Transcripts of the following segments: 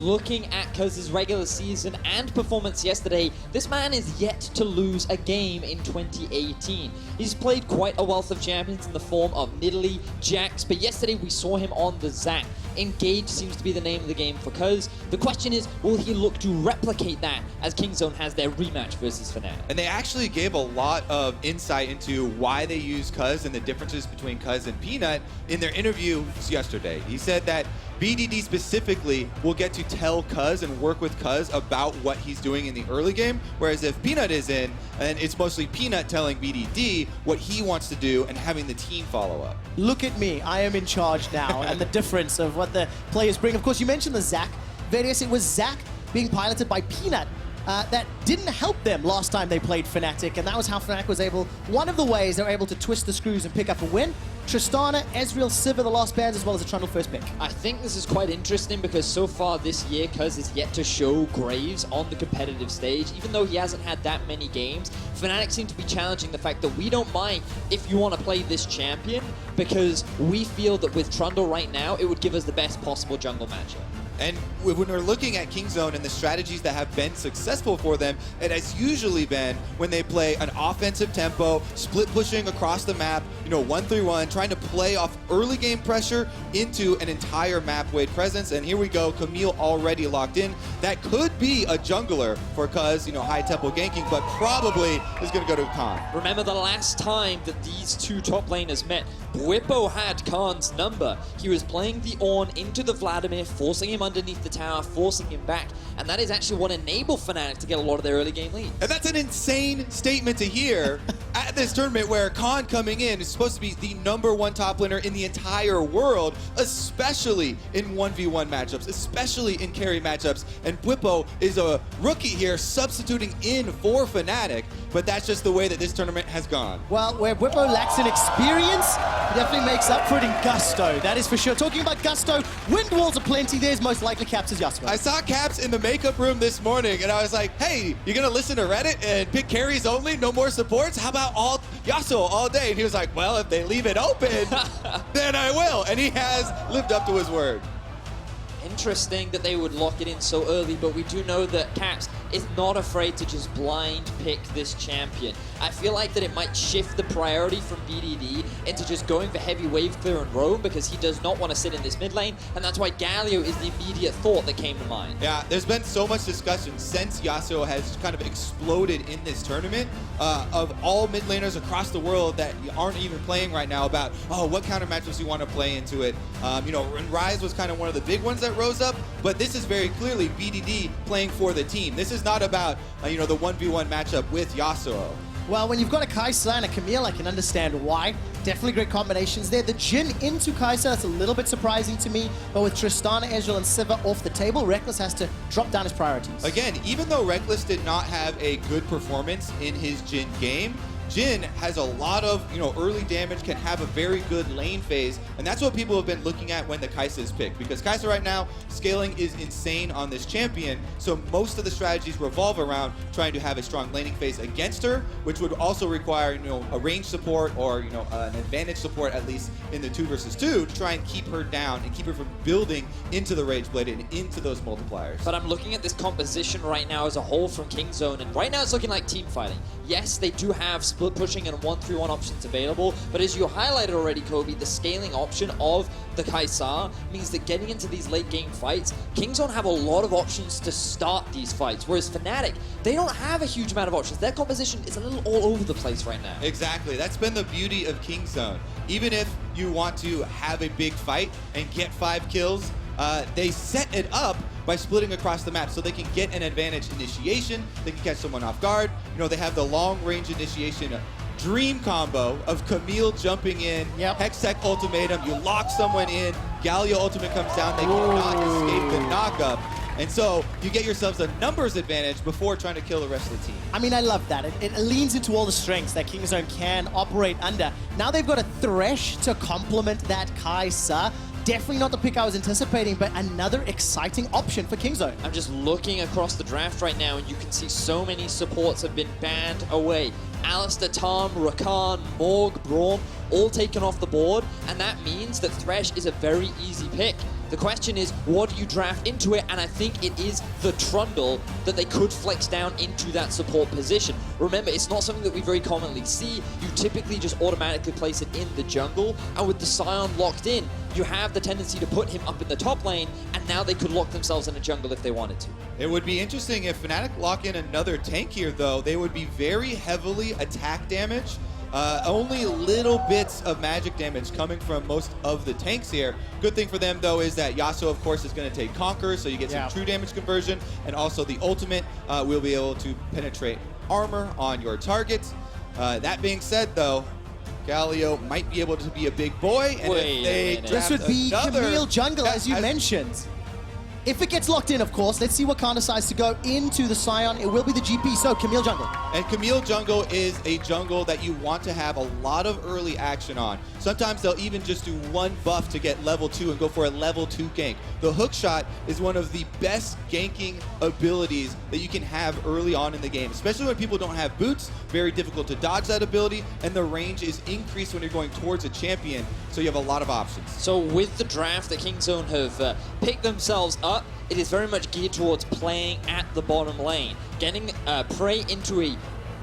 Looking at Cuzz's regular season and performance yesterday, this man is yet to lose a game in 2018. He's played quite a wealth of champions in the form of Nidalee, Jax, but yesterday we saw him on the Zac. Engage seems to be the name of the game for Cuzz. The question is, will he look to replicate that as Kingzone has their rematch versus Fnatic? And they actually gave a lot of insight into why they use Cuzz and the differences between Cuzz and Peanut in their interview yesterday. He said that BDD specifically will get to tell Cuzz and work with Cuzz about what he's doing in the early game, whereas if Peanut is in, then it's mostly Peanut telling BDD what he wants to do and having the team follow up. Look at me, I am in charge now, and the difference of what the players bring. Of course, you mentioned the Zac. Vedius, it was Zac being piloted by Peanut that didn't help them last time they played Fnatic, and that was how Fnatic was able, one of the ways they were able to twist the screws and pick up a win. Tristana, Ezreal, Sivir, the last bans, as well as a Trundle first pick. I think this is quite interesting because so far this year, Cuzz is yet to show Graves on the competitive stage. Even though he hasn't had that many games, Fnatic seem to be challenging the fact that we don't mind if you want to play this champion because we feel that with Trundle right now, it would give us the best possible jungle matchup. And when we're looking at Kingzone and the strategies that have been successful for them, it has usually been when they play an offensive tempo, split pushing across the map, 1-3-1, trying to play off early game pressure into an entire map wave presence. And here we go, Camille already locked in. That could be a jungler for Cuzz, high tempo ganking, but probably is going to go to Khan. Remember the last time that these two top laners met, Bwipo had Khan's number. He was playing the Ornn into the Vladimir, forcing him underneath the tower, forcing him back, and that is actually what enabled Fnatic to get a lot of their early game leads. And that's an insane statement to hear at this tournament where Khan coming in is supposed to be the #1 top laner in the entire world, especially in 1v1 matchups, especially in carry matchups, and Bwipo is a rookie here substituting in for Fnatic, but that's just the way that this tournament has gone. Well, where Bwipo lacks in experience, he definitely makes up for it in gusto, that is for sure. Talking about gusto, wind walls are plenty, there's most likely Caps' Yasuo. I saw Caps in the makeup room this morning, and I was like, hey, you gonna listen to Reddit and pick carries only, no more supports? How about all Yasuo all day? And he was like, well, if they leave it open, then I will. And he has lived up to his word. Interesting that they would lock it in so early, but we do know that Caps is not afraid to just blind pick this champion. I feel like that it might shift the priority from BDD into just going for heavy wave clear and roam because he does not want to sit in this mid lane, and that's why Galio is the immediate thought that came to mind. Yeah, there's been so much discussion since Yasuo has kind of exploded in this tournament of all mid laners across the world that aren't even playing right now about, oh, what counter matchups you want to play into it. And Rise was kind of one of the big ones that rose up, but this is very clearly BDD playing for the team. This is not about, the 1v1 matchup with Yasuo. Well, when you've got a Kai'Sa and a Camille, I can understand why. Definitely great combinations there. The Jhin into Kai'Sa, that's a little bit surprising to me. But with Tristana, Ezreal, and Sivir off the table, Rekkles has to drop down his priorities. Again, even though Rekkles did not have a good performance in his Jhin game, Jhin has a lot of, early damage, can have a very good lane phase, and that's what people have been looking at when the Kai'Sa is picked, because Kai'Sa right now, scaling is insane on this champion, so most of the strategies revolve around trying to have a strong laning phase against her, which would also require, a range support or, an advantage support, at least in the 2 versus 2, to try and keep her down and keep her from building into the Rage Blade and into those multipliers. But I'm looking at this composition right now as a whole from Kingzone, and right now it's looking like team fighting. Yes, they do have split pushing and 1-3-1 options available, but as you highlighted already, Kobe, the scaling option of the Kai'Sa means that getting into these late game fights, Kingzone have a lot of options to start these fights, whereas Fnatic, they don't have a huge amount of options. Their composition is a little all over the place right now. Exactly, that's been the beauty of Kingzone. Even if you want to have a big fight and get 5 kills, they set it up by splitting across the map so they can get an advantage initiation, they can catch someone off guard. They have the long range initiation dream combo of Camille jumping in, Hextech ultimatum, you lock someone in, Galio ultimate comes down, they cannot escape the knockup. And so you get yourselves a numbers advantage before trying to kill the rest of the team. I mean, I love that. It leans into all the strengths that Kingzone can operate under. Now they've got a Thresh to complement that Kai'Sa. Definitely not the pick I was anticipating, but another exciting option for Kingzone. I'm just looking across the draft right now, and you can see so many supports have been banned away. Alistair, Tom, Rakan, Morg, Braum, all taken off the board, and that means that Thresh is a very easy pick. The question is, what do you draft into it? And I think it is the Trundle that they could flex down into that support position. Remember, it's not something that we very commonly see. You typically just automatically place it in the jungle, and with the Sion locked in, you have the tendency to put him up in the top lane, and now they could lock themselves in a jungle if they wanted to. It would be interesting if Fnatic lock in another tank here, though. They would be very heavily attack damage. Only little bits of magic damage coming from most of the tanks here. Good thing for them, though, is that Yasuo, of course, is going to take Conquer, so you get some true damage conversion, and also the ultimate will be able to penetrate armor on your targets. That being said, though, Galio might be able to be a big boy, and if they this would be Camille jungle, as you mentioned. If it gets locked in, of course, let's see what Khan decides to go into the Sion. It will be the GP, so Camille jungle. And Camille jungle is a jungle that you want to have a lot of early action on. Sometimes they'll even just do one buff to get level 2 and go for a level 2 gank. The hook shot is one of the best ganking abilities that you can have early on in the game, especially when people don't have boots. Very difficult to dodge that ability, and the range is increased when you're going towards a champion, so you have a lot of options. So with the draft that Kingzone have picked themselves up, it is very much geared towards playing at the bottom lane, getting Prey into a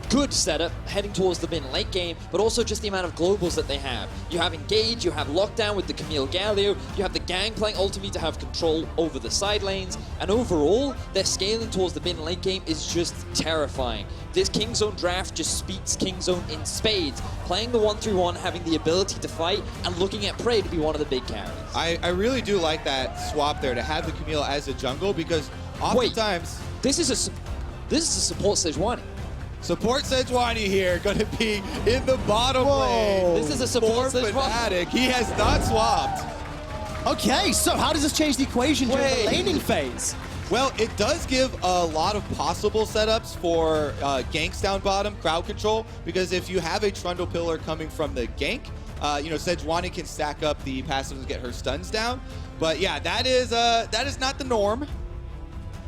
good setup, heading towards the mid late game, but also just the amount of globals that they have. You have Engage, you have Lockdown with the Camille Galio, you have the Gangplank ultimate to have control over the side lanes, and overall, their scaling towards the mid late game is just terrifying. This Kingzone draft just speaks Kingzone in spades, playing the 1-3-1, having the ability to fight, and looking at Prey to be one of the big carries. I really do like that swap there, to have the Camille as a jungle, because oftentimes... Wait, this is a support Sejuani. Support Sejuani here, going to be in the bottom lane. This is a support for Fnatic. He has not swapped. Okay, so how does this change the equation during the laning phase? Well, it does give a lot of possible setups for ganks down bottom, crowd control, because if you have a Trundle pillar coming from the gank, you know, Sejuani can stack up the passives and get her stuns down. But yeah, that is not the norm.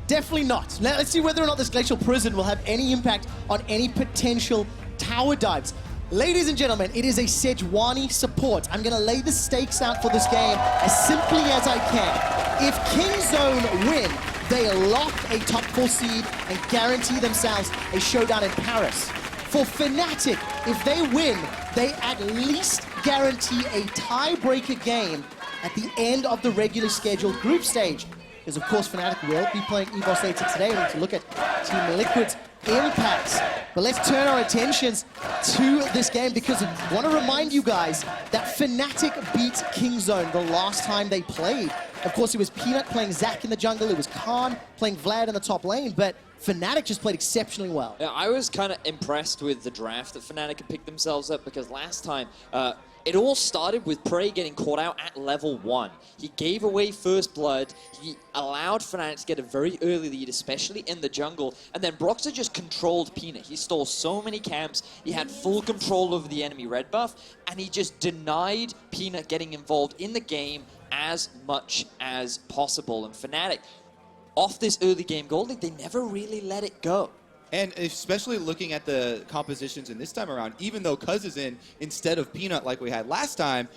Definitely not. Let's see whether or not this Glacial Prison will have any impact on any potential tower dives. Ladies and gentlemen, it is a Sejuani support. I'm going to lay the stakes out for this game as simply as I can. If Kingzone win, they lock a top 4 seed and guarantee themselves a showdown in Paris. For Fnatic, if they win, they at least guarantee a tiebreaker game at the end of the regularly scheduled group stage. Because of course Fnatic will be playing EVOS 86 today. We need to look at Team Liquid's impacts. But let's turn our attentions to this game, because I want to remind you guys that Fnatic beat Kingzone the last time they played. Of course, it was Peanut playing Zac in the jungle, it was Khan playing Vlad in the top lane, but Fnatic just played exceptionally well. Yeah, I was kind of impressed with the draft that Fnatic had picked themselves up, because last time, it all started with Prey getting caught out at level 1. He gave away first blood, he allowed Fnatic to get a very early lead, especially in the jungle, and then Broxah just controlled Peanut. He stole so many camps, he had full control over the enemy red buff, and he just denied Peanut getting involved in the game as much as possible. And Fnatic, off this early game gold lead, they never really let it go. And especially looking at the compositions in this time around, even though Cuzz is in instead of Peanut like we had last time,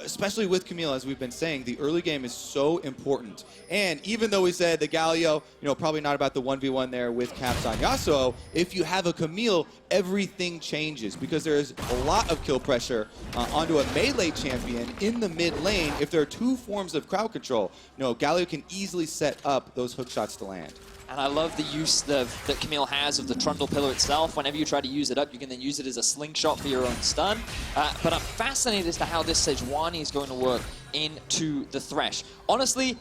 especially with Camille, as we've been saying, the early game is so important. And even though we said the Galio, you know, probably not about the 1v1 there with caps on Yasuo, if you have a Camille, everything changes, because there's a lot of kill pressure onto a melee champion in the mid lane. If there are 2 forms of crowd control, you know, Galio can easily set up those hook shots to land. And I love the use that Camille has of the Trundle pillar itself. Whenever you try to use it up, you can then use it as a slingshot for your own stun. But I'm fascinated as to how this Sejuani is going to work into the Thresh. Honestly,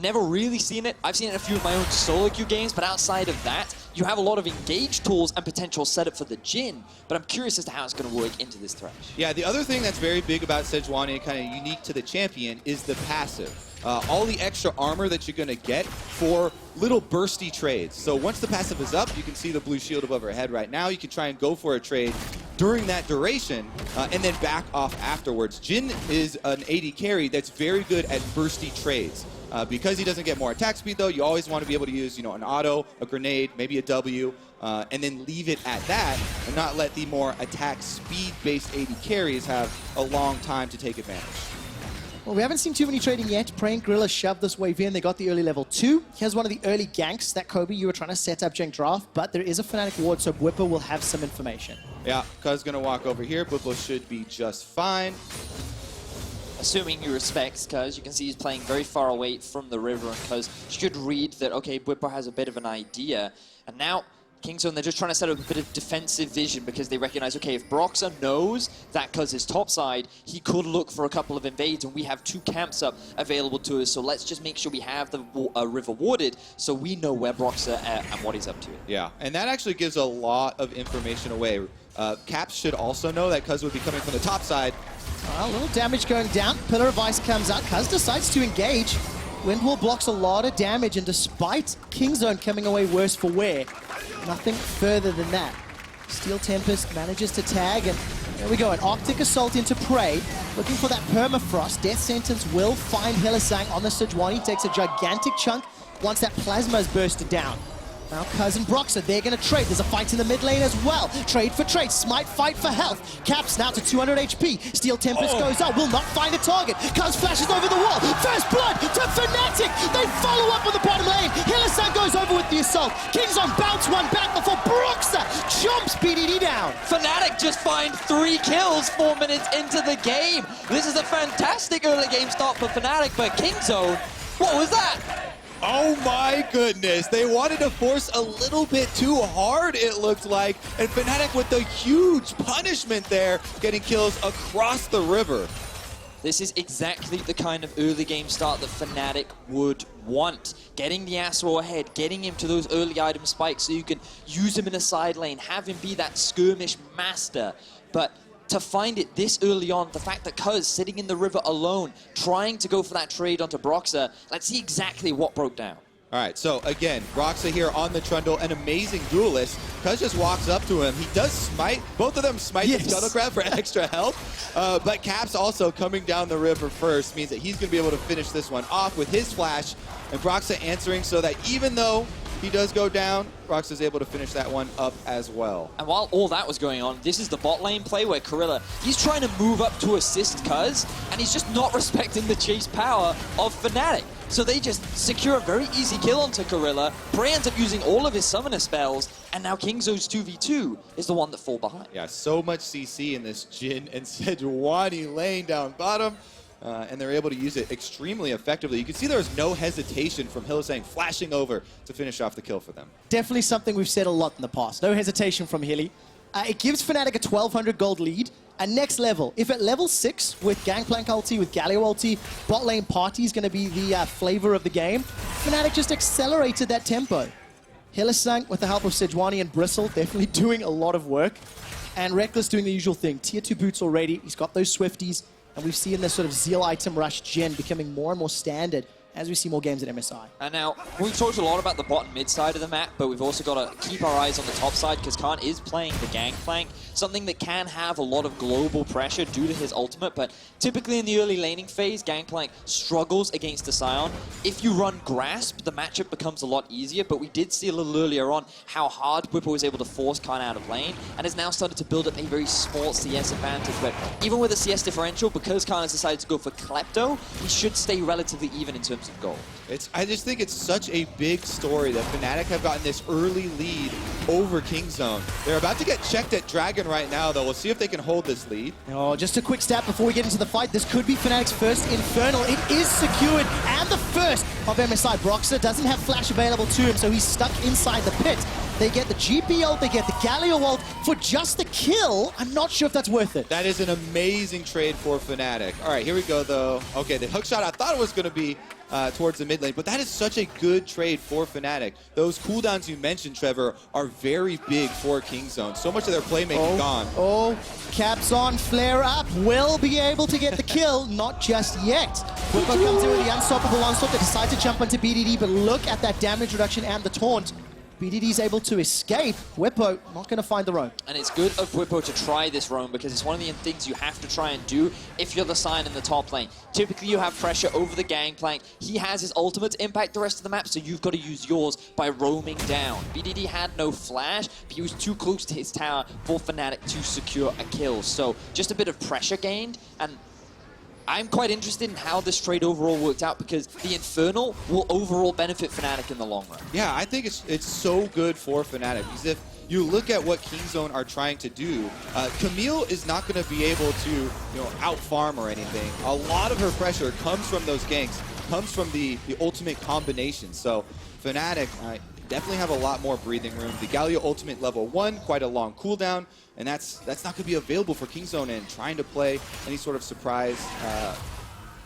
never really seen it. I've seen it in a few of my own solo queue games, but outside of that, you have a lot of engage tools and potential setup for the Jhin, but I'm curious as to how it's going to work into this Thresh. Yeah, the other thing that's very big about Sejuani, kind of unique to the champion, is the passive. All the extra armor that you're going to get for little bursty trades. So once the passive is up, you can see the blue shield above her head right now. You can try and go for a trade during that duration and then back off afterwards. Jhin is an AD carry that's very good at bursty trades. Because he doesn't get more attack speed, though, you always want to be able to use, you know, an auto, a grenade, maybe a W, and then leave it at that, and not let the more attack speed-based AD carries have a long time to take advantage. Well, we haven't seen too many trading yet. Praying Gorilla shoved this wave in. They got the early level 2. Here's one of the early ganks that Kobe, you were trying to set up during draft, but there is a Fnatic ward, so Bwipo will have some information. Yeah, Cuzz gonna walk over here. Bwipo should be just fine. Assuming you respect Cuzz, you can see he's playing very far away from the river, and Cuzz should read that, okay, Bwipo has a bit of an idea. And now, Kingzone, they're just trying to set up a bit of defensive vision because they recognize, okay, if Broxah knows that Cuzz is topside, he could look for a couple of invades, and we have 2 camps up available to us, so let's just make sure we have the river warded so we know where Broxah and what he's up to. Yeah, and that actually gives a lot of information away. Caps should also know that Cuzz would be coming from the top side. A little damage going down. Pillar of Ice comes out. Cuzz decides to engage. Windwall blocks a lot of damage, and despite Kingzone coming away worse for wear, nothing further than that. Steel Tempest manages to tag, and there we go. An Arctic Assault into Prey, looking for that permafrost. Death Sentence will find Hylissang on the Sejuani. Takes a gigantic chunk once that plasma is bursted down. Now Cuzz and Broxah, they're going to trade. There's a fight in the mid lane as well. Trade for trade. Smite fight for health. Caps now to 200 HP. Steel Tempest goes out. Will not find a target. Cuzz flashes over the wall. First blood to Fnatic. They follow up on the bottom lane. Hylissang goes over with the assault. Kingzone bounce one back before Broxah jumps BDD down. Fnatic just find 3 kills 4 minutes into the game. This is a fantastic early game start for Fnatic, but Kingzone, what was that? Oh my goodness, they wanted to force a little bit too hard, it looked like, and Fnatic with the huge punishment there, getting kills across the river. This is exactly the kind of early game start that Fnatic would want. Getting the Yasuo ahead, getting him to those early item spikes so you can use him in a side lane, have him be that skirmish master. But to find it this early on, the fact that Cuzz sitting in the river alone, trying to go for that trade onto Broxah, let's see exactly what broke down. All right, so again, Broxah here on the Trundle, an amazing duelist. Cuzz just walks up to him. He does smite. Both of them smite the Scuttle Crab for extra health. But Caps also coming down the river first means that he's going to be able to finish this one off with his flash. And Broxah answering so that even though he does go down, Broxah is able to finish that one up as well. And while all that was going on, this is the bot lane play where Gorilla, he's trying to move up to assist Cuzz, and he's just not respecting the chase power of Fnatic. So they just secure a very easy kill onto Gorilla. Prey ends up using all of his summoner spells, and now Kingzone's 2v2 is the one that fall behind. Yeah, so much CC in this Jhin and Sejuani lane down bottom. And they're able to use it extremely effectively. You can see there was no hesitation from Hylissang flashing over to finish off the kill for them. Definitely something we've said a lot in the past. No hesitation from Hilly. It gives Fnatic a 1,200 gold lead. And next level, if at level 6 with Gangplank ulti, with Galio ulti, bot lane party is going to be the flavor of the game, Fnatic just accelerated that tempo. Hylissang, with the help of Sejuani and Bristle, definitely doing a lot of work. And Rekkles doing the usual thing. Tier 2 boots already. He's got those Swifties. And we've seen this sort of Zeal item rush Jhin becoming more and more standard as we see more games at MSI. And now, we've talked a lot about the bot and mid side of the map, but we've also got to keep our eyes on the top side because Khan is playing the Gangplank, something that can have a lot of global pressure due to his ultimate, but typically in the early laning phase, Gangplank struggles against the Sion. If you run Grasp, the matchup becomes a lot easier, but we did see a little earlier on how hard Bwipo was able to force Khan out of lane, and has now started to build up a very small CS advantage, but even with a CS differential, because Khan has decided to go for Klepto, he should stay relatively even in terms of gold. I just think it's such a big story that Fnatic have gotten this early lead over Kingzone. They're about to get checked at Dragon right now, though. We'll see if they can hold this lead. Oh, just a quick stat before we get into the fight. This could be Fnatic's first Infernal. It is secured, and the first of MSI. Broxah doesn't have flash available to him, so he's stuck inside the pit. They get the GP ult, they get the Galio ult for just the kill. I'm not sure if that's worth it. That is an amazing trade for Fnatic. All right, here we go, though. Okay, the hook shot, I thought it was going to be towards the mid lane, but that is such a good trade for Fnatic. Those cooldowns you mentioned, Trevor, are very big for Kingzone. So much of their playmaking gone. Oh, Caps on, flare up, will be able to get the kill, not just yet. Bwipo comes in with the unstoppable onslaught. They decide to jump onto BDD, but look at that damage reduction and the taunt. BDD's able to escape. Bwipo not going to find the roam. And it's good of Bwipo to try this roam because it's one of the things you have to try and do if you're the Sion in the top lane. Typically you have pressure over the Gangplank. He has his ultimate to impact the rest of the map, so you've got to use yours by roaming down. BDD had no flash, but he was too close to his tower for Fnatic to secure a kill. So just a bit of pressure gained, and I'm quite interested in how this trade overall worked out because the Infernal will overall benefit Fnatic in the long run. Yeah, I think it's so good for Fnatic because if you look at what Kingzone are trying to do, Camille is not going to be able to out-farm or anything. A lot of her pressure comes from those ganks, comes from the ultimate combination. So Fnatic definitely have a lot more breathing room. The Galio ultimate level 1, quite a long cooldown, and that's not going to be available for Kingzone and trying to play any sort of surprise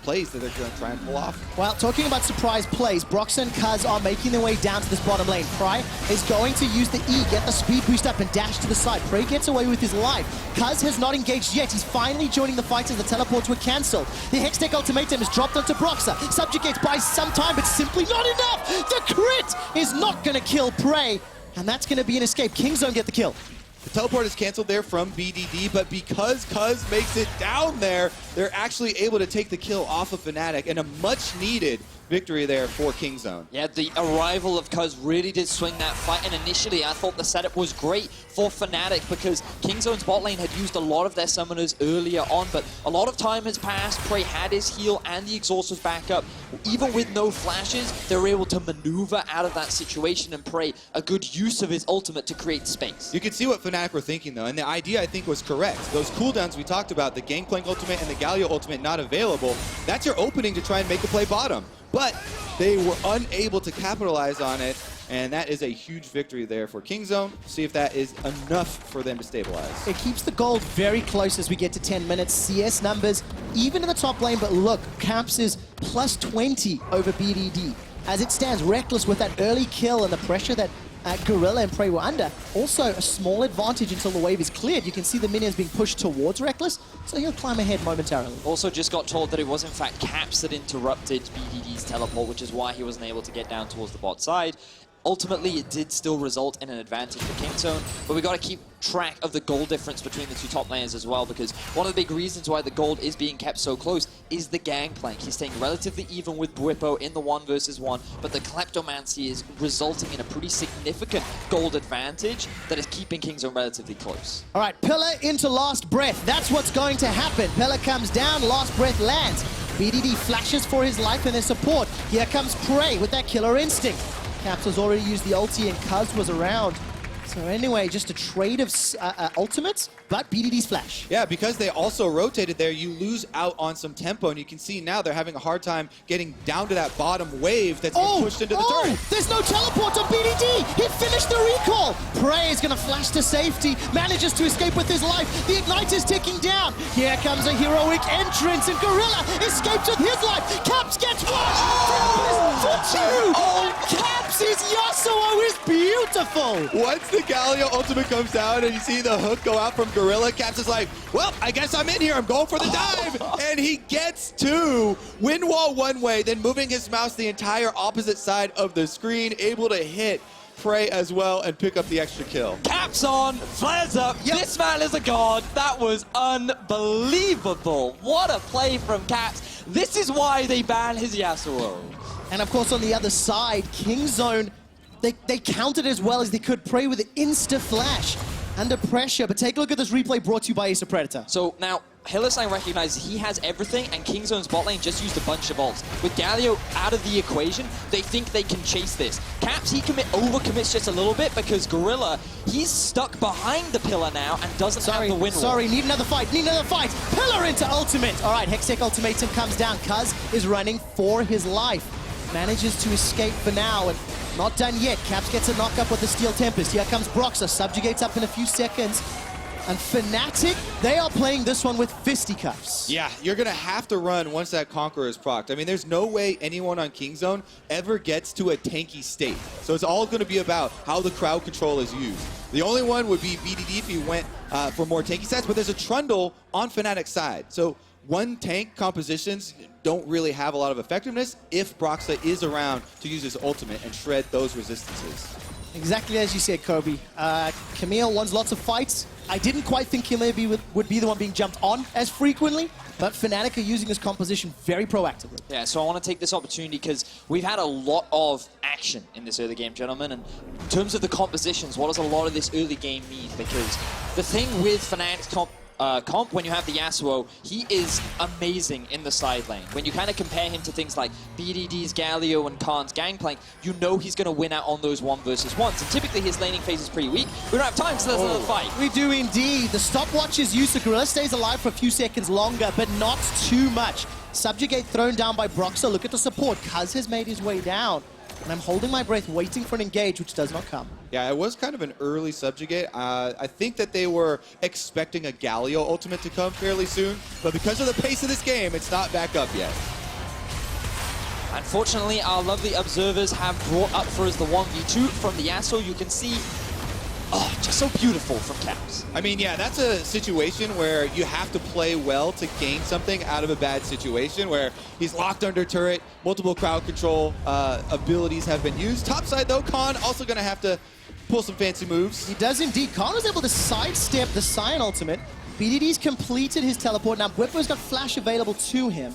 plays that they're going to try and pull off. Well, talking about surprise plays, Broxah and Cuzz are making their way down to this bottom lane. Pry is going to use the E, get the speed boost up and dash to the side. Prey gets away with his life. Cuzz has not engaged yet. He's finally joining the fight as the teleports were cancelled. The Hextech ultimatum is dropped onto Broxah. Subjugates buys some time, but simply not enough. The crit is not going to kill Prey, and that's going to be an escape. Kingzone get the kill. The teleport is canceled there from BDD, but because Cuzz makes it down there, they're actually able to take the kill off of Fnatic, and a much-needed victory there for Kingzone. Yeah, the arrival of Cuzz really did swing that fight, and initially I thought the setup was great for Fnatic because Kingzone's bot lane had used a lot of their summoners earlier on, but a lot of time has passed. Prey had his heal and the exhaust was back up. Even with no flashes, they were able to maneuver out of that situation and Prey a good use of his ultimate to create space. You can see what Fnatic were thinking though, and the idea I think was correct. Those cooldowns we talked about, the Gangplank ultimate and the Galio ultimate not available, that's your opening to try and make a play bottom. But they were unable to capitalize on it, and that is a huge victory there for Kingzone. See if that is enough for them to stabilize. It keeps the gold very close as we get to 10 minutes. CS numbers, even in the top lane, but look, Caps is plus 20 over BDD. As it stands, Rekkles with that early kill and the pressure that Gorilla and Prey were under. Also, a small advantage until the wave is cleared. You can see the minions being pushed towards Rekkles, so he'll climb ahead momentarily. Also just got told that it was in fact Caps that interrupted BDD's teleport, which is why he wasn't able to get down towards the bot side. Ultimately, it did still result in an advantage for Kingzone, but we got to keep track of the gold difference between the two top laners as well, because one of the big reasons why the gold is being kept so close is the Gangplank. He's staying relatively even with Bwipo in the 1 versus 1, but the Kleptomancy is resulting in a pretty significant gold advantage that is keeping Kingzone relatively close. All right, Pillar into Last Breath. That's what's going to happen. Pillar comes down, Last Breath lands. BDD flashes for his life and their support. Here comes Prey with that killer instinct. Caps has already used the ulti and Cuzz was around. So anyway, just a trade of ultimates, but BDD's flash. Yeah, because they also rotated there, you lose out on some tempo, and you can see now they're having a hard time getting down to that bottom wave that's been pushed into the turret. There's no teleport on BDD! He finished the recall! Prey is gonna flash to safety, manages to escape with his life. The Ignite is ticking down. Here comes a heroic entrance, and Gorilla escapes with his life. Caps gets one! For two! Caps' Yasuo is beautiful! Once the Galio ultimate comes down and you see the hook go out from Gorilla, Caps is like, well, I guess I'm in here. I'm going for the dive. And he gets two. Wind wall one way, then moving his mouse the entire opposite side of the screen, able to hit Prey as well and pick up the extra kill. Caps on, flares up. Yep. This man is a god. That was unbelievable. What a play from Caps. This is why they ban his Yasuo. And of course, on the other side, Kingzone, they countered as well as they could. Prey with an insta-flash under pressure. But take a look at this replay brought to you by Ace of Predator. So now, Hylissang recognizes he has everything, and Kingzone's bot lane just used a bunch of ults. With Galio out of the equation, they think they can chase this. Caps, he overcommits just a little bit because Gorilla, he's stuck behind the pillar now and doesn't have the win wall. Need another fight, Pillar into ultimate. All right, Hextech ultimatum comes down. Cuzz is running for his life. Manages to escape for now, and not done yet. Caps gets a knock up with the Steel Tempest. Here comes Broxah, subjugates up in a few seconds. And Fnatic, they are playing this one with fisticuffs. Yeah, you're going to have to run once that Conqueror is procced. I mean, there's no way anyone on Kingzone ever gets to a tanky state. So it's all going to be about how the crowd control is used. The only one would be BDD if he went for more tanky sets, but there's a Trundle on Fnatic's side. So one tank compositions don't really have a lot of effectiveness if Broxah is around to use his ultimate and shred those resistances. Exactly as you said, Kobe. Camille wants lots of fights. I didn't quite think Camille would be the one being jumped on as frequently, but Fnatic are using this composition very proactively. Yeah, so I want to take this opportunity because we've had a lot of action in this early game, gentlemen, and in terms of the compositions, what does a lot of this early game mean? Because the thing with Fnatic's comp, when you have the Yasuo, he is amazing in the side lane. When you kind of compare him to things like BDD's Galio and Khan's Gangplank, you know he's going to win out on those 1v1s. And typically his laning phase is pretty weak. We don't have time, so there's another fight. We do indeed. The stopwatch's use of Gorilla stays alive for a few seconds longer, but not too much. Subjugate thrown down by Broxah. Look at the support. Cuzz has made his way down. And I'm holding my breath, waiting for an engage, which does not come. Yeah, it was kind of an early subjugate. I think that they were expecting a Galio ultimate to come fairly soon, but because of the pace of this game, it's not back up yet. Unfortunately, our lovely observers have brought up for us the 1v2 from the Yasuo. You can see, just so beautiful from Caps. I mean, yeah, that's a situation where you have to play well to gain something out of a bad situation, where he's locked under turret, multiple crowd control abilities have been used. Topside, though, Khan also going to have to pull some fancy moves. He does indeed. Khan was able to sidestep the Sion ultimate. BDD's completed his teleport. Now Bwipo's got flash available to him.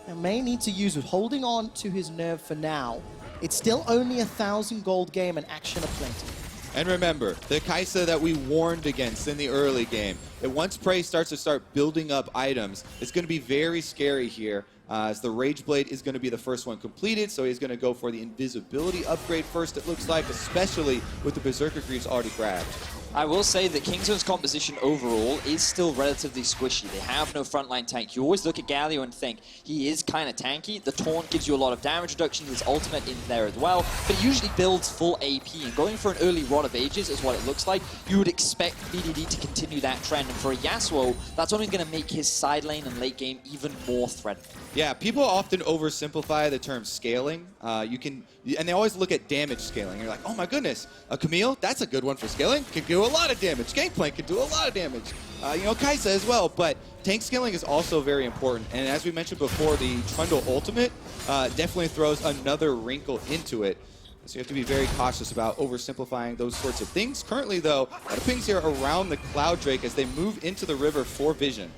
And may need to use it, holding on to his nerve for now. It's still only 1,000 gold game and action aplenty. And remember, the Kai'Sa that we warned against in the early game, that once Prey starts to building up items, it's going to be very scary here, as the Rage Blade is going to be the first one completed, so he's going to go for the invisibility upgrade first, it looks like, especially with the Berserker Greaves already grabbed. I will say that Kingzone's composition overall is still relatively squishy. They have no frontline tank. You always look at Galio and think he is kind of tanky. The taunt gives you a lot of damage reduction. His ultimate in there as well. But he usually builds full AP. And going for an early Rod of Ages is what it looks like. You would expect BDD to continue that trend. And for a Yasuo, that's only going to make his side lane and late game even more threatening. Yeah, people often oversimplify the term scaling. And they always look at damage scaling. You're like, oh my goodness, a Camille, that's a good one for scaling. Can do a lot of damage. Gangplank can do a lot of damage. Kai'Sa as well. But tank scaling is also very important. And as we mentioned before, the Trundle ultimate definitely throws another wrinkle into it. So you have to be very cautious about oversimplifying those sorts of things. Currently, though, a lot of pings here around the Cloud Drake as they move into the river for vision.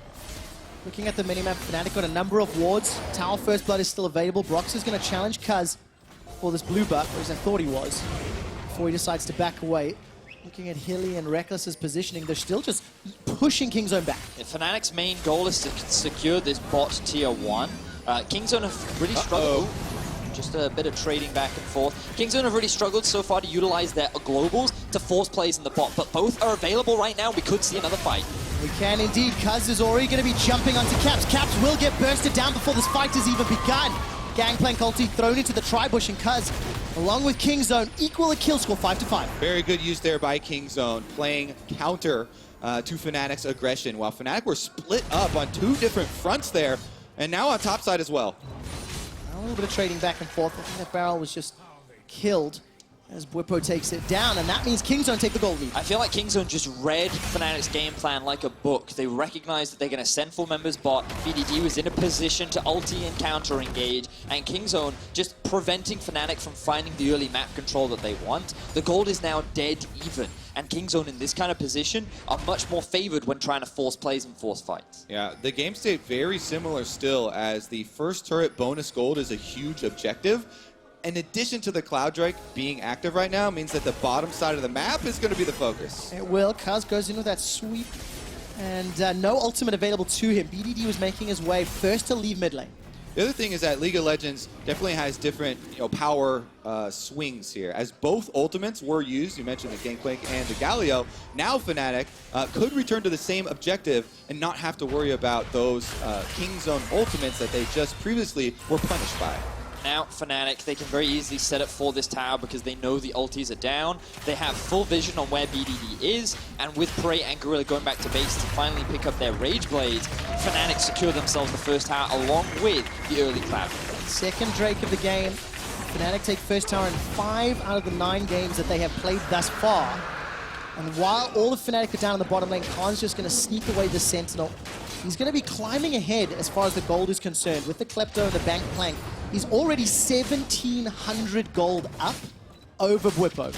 Looking at the minimap, Fnatic got a number of wards. Tower First Blood is still available. Broxah is going to challenge Cuzz for this blue buff, or as I thought he was, before he decides to back away. Looking at Hilly and Rekkles' positioning, they're still just pushing Kingzone back. Yeah, Fnatic's main goal is to secure this bot tier 1. Kingzone have really struggled. Just a bit of trading back and forth. Kingzone have really struggled so far to utilize their globals to force plays in the bot, but both are available right now. We could see another fight. We can indeed. Cuzz is already going to be jumping onto Caps. Caps will get bursted down before this fight has even begun. Gangplank ulti thrown into the tri-bush, and Cuzz, along with Kingzone, equal a kill score 5-5. Very good use there by Kingzone, playing counter to Fnatic's aggression, while Fnatic were split up on two different fronts there, and now on top side as well. A little bit of trading back and forth. I think that barrel was just killed as Bwipo takes it down, and that means Kingzone take the gold lead. I feel like Kingzone just read Fnatic's game plan like a book. They recognized that they're going to send full members bot. BDD was in a position to ulti and counter engage, and Kingzone just preventing Fnatic from finding the early map control that they want. The gold is now dead even, and Kingzone in this kind of position are much more favored when trying to force plays and force fights. Yeah, the game state very similar still, as the first turret bonus gold is a huge objective. In addition to the Cloud Drake being active right now, means that the bottom side of the map is going to be the focus. It will. Cuzz goes in with that sweep, and no ultimate available to him. BDD was making his way first to leave mid lane. The other thing is that League of Legends definitely has different power swings here. As both ultimates were used, you mentioned the Gangplank and the Galio, now Fnatic could return to the same objective and not have to worry about those Kingzone ultimates that they just previously were punished by. Now, Fnatic, they can very easily set up for this tower because they know the ultis are down. They have full vision on where BDD is, and with Prey and Gorilla going back to base to finally pick up their Rage Blades, Fnatic secure themselves the first tower along with the early Cloud. Second Drake of the game. Fnatic take first tower in 5 out of the 9 games that they have played thus far. And while all of Fnatic are down in the bottom lane, Khan's just going to sneak away the Sentinel. He's going to be climbing ahead as far as the gold is concerned. With the Klepto and the Gangplank, he's already 1,700 gold up over Bwipo.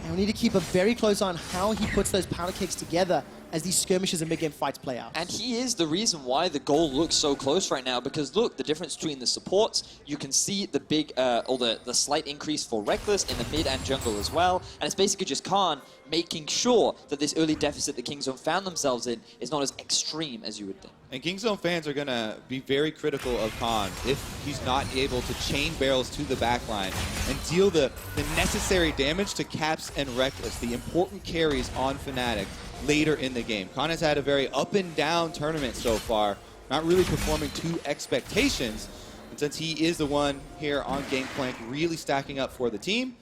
And we need to keep a very close eye on how he puts those powder cakes together as these skirmishes and mid-game fights play out. And he is the reason why the goal looks so close right now, because look, the difference between the supports, you can see the big, or the slight increase for Rekkles in the mid and jungle as well, and it's basically just Khan making sure that this early deficit that Kingzone found themselves in is not as extreme as you would think. And Kingzone fans are going to be very critical of Khan if he's not able to chain barrels to the backline and deal the necessary damage to Caps and Rekkles, the important carries on Fnatic later in the game. Khan has had a very up and down tournament so far, not really performing to expectations. And since he is the one here on Gangplank really stacking up for the team,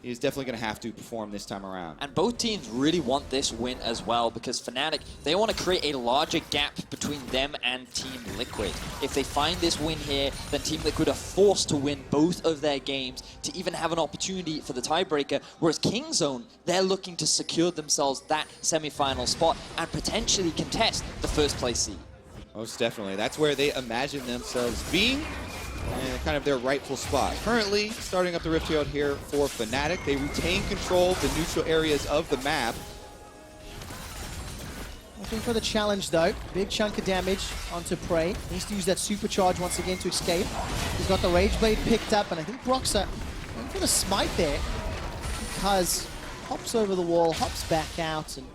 he's definitely going to have to perform this time around. And both teams really want this win as well, because Fnatic, they want to create a larger gap between them and Team Liquid. If they find this win here, then Team Liquid are forced to win both of their games to even have an opportunity for the tiebreaker, whereas Kingzone, they're looking to secure themselves that semi-final spot and potentially contest the first place seed. Most definitely. That's where they imagine themselves being, and kind of their rightful spot. Currently, starting up the Rift Herald here for Fnatic. They retain control of the neutral areas of the map. Looking for the challenge though. Big chunk of damage onto Prey. Needs to use that supercharge once again to escape. He's got the Rage Blade picked up, and I think Broxah going for the smite there. Cuzz hops over the wall, hops back out, and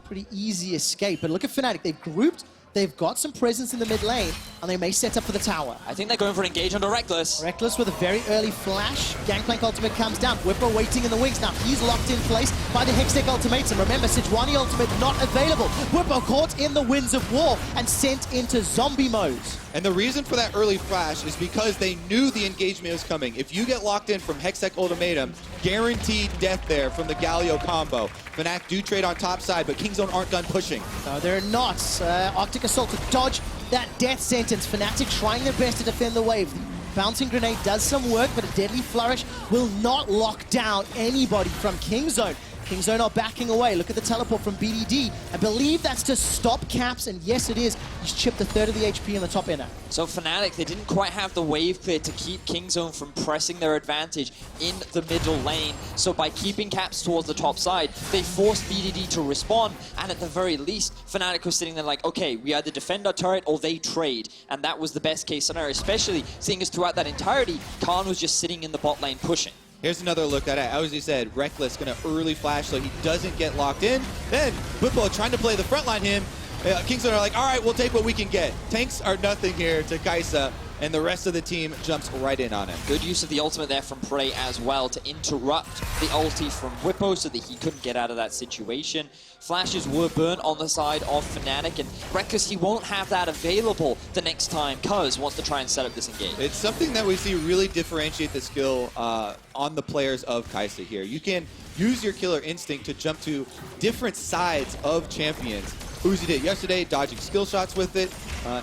pretty easy escape. But look at Fnatic, they've grouped. They've got some presence in the mid lane, and they may set up for the tower. I think they're going for an engage onto Rekkles. Rekkles with a very early flash. Gangplank ultimate comes down. Bwipo waiting in the wings. Now he's locked in place by the Hextech ultimatum. Remember, Sejuani ultimate not available. Bwipo caught in the winds of war and sent into zombie mode. And the reason for that early flash is because they knew the engagement was coming. If you get locked in from Hextech ultimatum, guaranteed death there from the Galio combo. Fnatic do trade on top side, but Kingzone aren't done pushing. No, they're not. Arctic Assault to dodge that death sentence. Fnatic trying their best to defend the wave. The bouncing grenade does some work, but a deadly flourish will not lock down anybody from Kingzone. Kingzone are backing away. Look at the teleport from BDD. I believe that's to stop Caps, and yes, it is. He's chipped a third of the HP in the top inner. So Fnatic, they didn't quite have the wave clear to keep Kingzone from pressing their advantage in the middle lane. So by keeping Caps towards the top side, they forced BDD to respond, and at the very least, Fnatic was sitting there like, okay, we either defend our turret or they trade, and that was the best case scenario, especially seeing as throughout that entirety, Khan was just sitting in the bot lane pushing. Here's another look at it. As you said, Rekkles going to early flash so he doesn't get locked in. Then Bwipo trying to play the front line him. Kingzone are like, all right, we'll take what we can get. Tanks are nothing here to Kai'Sa, and the rest of the team jumps right in on him. Good use of the ultimate there from Prey as well to interrupt the ulti from Bwipo so that he couldn't get out of that situation. Flashes were burnt on the side of Fnatic, and Rekkles, he won't have that available the next time Cuzz wants to try and set up this engage. It's something that we see really differentiate the skill on the players of Kai'Sa here. You can use your killer instinct to jump to different sides of champions. Uzi did yesterday, dodging skill shots with it,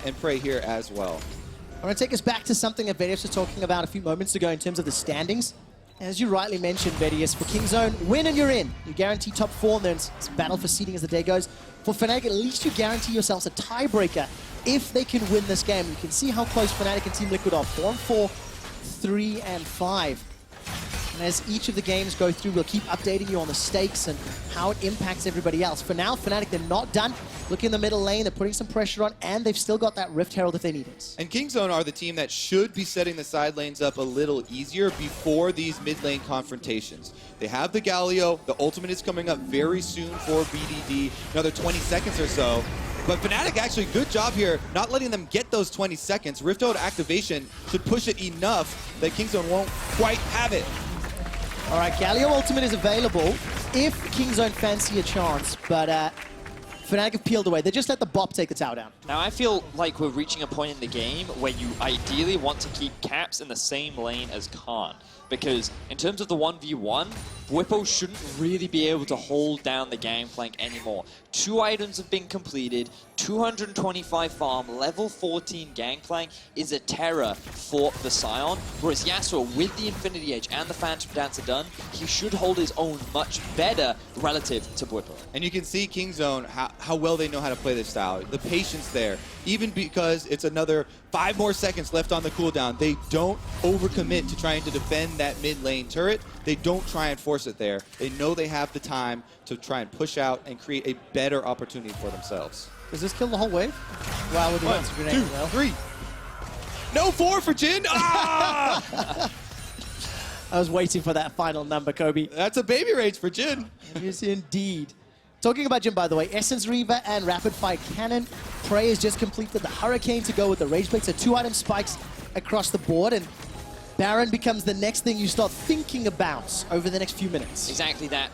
and Prey here as well. I'm going to take us back to something that Vedius was talking about a few moments ago in terms of the standings. As you rightly mentioned, Vedius, for Kingzone, win and you're in. You guarantee top 4, and then it's battle for seeding as the day goes. For Fnatic, at least you guarantee yourselves a tiebreaker if they can win this game. You can see how close Fnatic and Team Liquid are. 4-4, 3-5. And as each of the games go through, we'll keep updating you on the stakes and how it impacts everybody else. For now, Fnatic, they're not done. Look in the middle lane, they're putting some pressure on, and they've still got that Rift Herald if they need it. And Kingzone are the team that should be setting the side lanes up a little easier before these mid lane confrontations. They have the Galio, the ultimate is coming up very soon for BDD, another 20 seconds or so. But Fnatic actually, good job here, not letting them get those 20 seconds. Rift Herald activation should push it enough that Kingzone won't quite have it. All right, Galio ultimate is available if Kingzone fancy a chance, but Fnatic have peeled away. They just let the bop take the tower down. Now I feel like we're reaching a point in the game where you ideally want to keep Caps in the same lane as Khan, because in terms of the 1v1, Bwipo shouldn't really be able to hold down the Gangplank anymore. 2 items have been completed, 225 farm, level 14 Gangplank is a terror for the Sion, whereas Yasuo, with the Infinity Edge and the Phantom Dancer done, he should hold his own much better relative to Bwipo. And you can see Kingzone, how well they know how to play this style. The patience there, even because it's another 5 more seconds left on the cooldown, they don't overcommit to trying to defend in that mid lane turret, they don't try and force it there. They know they have the time to try and push out and create a better opportunity for themselves. Does this kill the whole wave? Wow, with the One, bounce grenade two, as well. 3. No 4 for Jhin. Ah! I was waiting for that final number, Kobe. That's a baby rage for Jhin. Yes, indeed. Talking about Jhin, by the way, Essence Reaver and Rapid Fire Cannon. Prey has just completed the Hurricane to go with the Rage Blade. So 2-item spikes across the board, and Baron becomes the next thing you start thinking about over the next few minutes. Exactly that.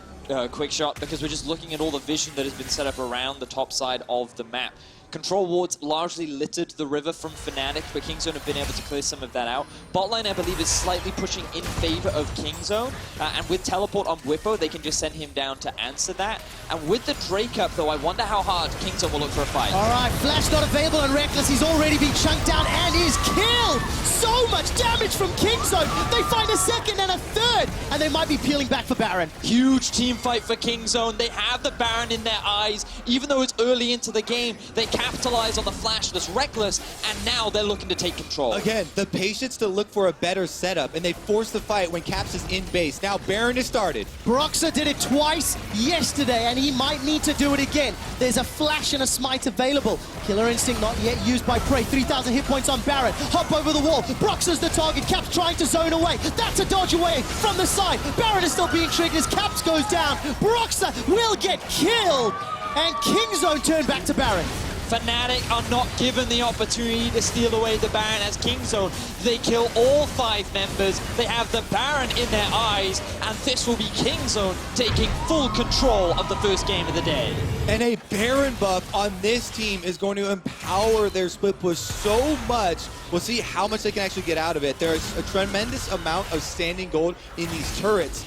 Quick shot, because we're just looking at all the vision that has been set up around the top side of the map. Control wards largely littered the river from Fnatic, but Kingzone have been able to clear some of that out. Botlane, I believe, is slightly pushing in favor of Kingzone, and with teleport on Bwipo, they can just send him down to answer that. And with the Drake up, though, I wonder how hard Kingzone will look for a fight. All right, Flash not available on Rekkles. He's already been chunked down and is killed. So much damage from Kingzone. They find a second and a third, and they might be peeling back for Baron. Huge team fight for Kingzone. They have the Baron in their eyes. Even though it's early into the game, they capitalize on the flashless Rekkles, and now they're looking to take control. Again, the patience to look for a better setup, and they force the fight when Caps is in base. Now Baron is started. Broxah did it twice yesterday, and he might need to do it again. There's a flash and a smite available. Killer Instinct not yet used by Prey. 3,000 hit points on Baron. Hop over the wall. Broxah's the target. Caps trying to zone away. That's a dodge away from the side. Baron is still being triggered as Caps goes down. Broxah will get killed, and Kingzone turn back to Baron. Fnatic are not given the opportunity to steal away the Baron as Kingzone. They kill all 5 members. They have the Baron in their eyes, and this will be Kingzone taking full control of the first game of the day. And a Baron buff on this team is going to empower their split push so much. We'll see how much they can actually get out of it. There's a tremendous amount of standing gold in these turrets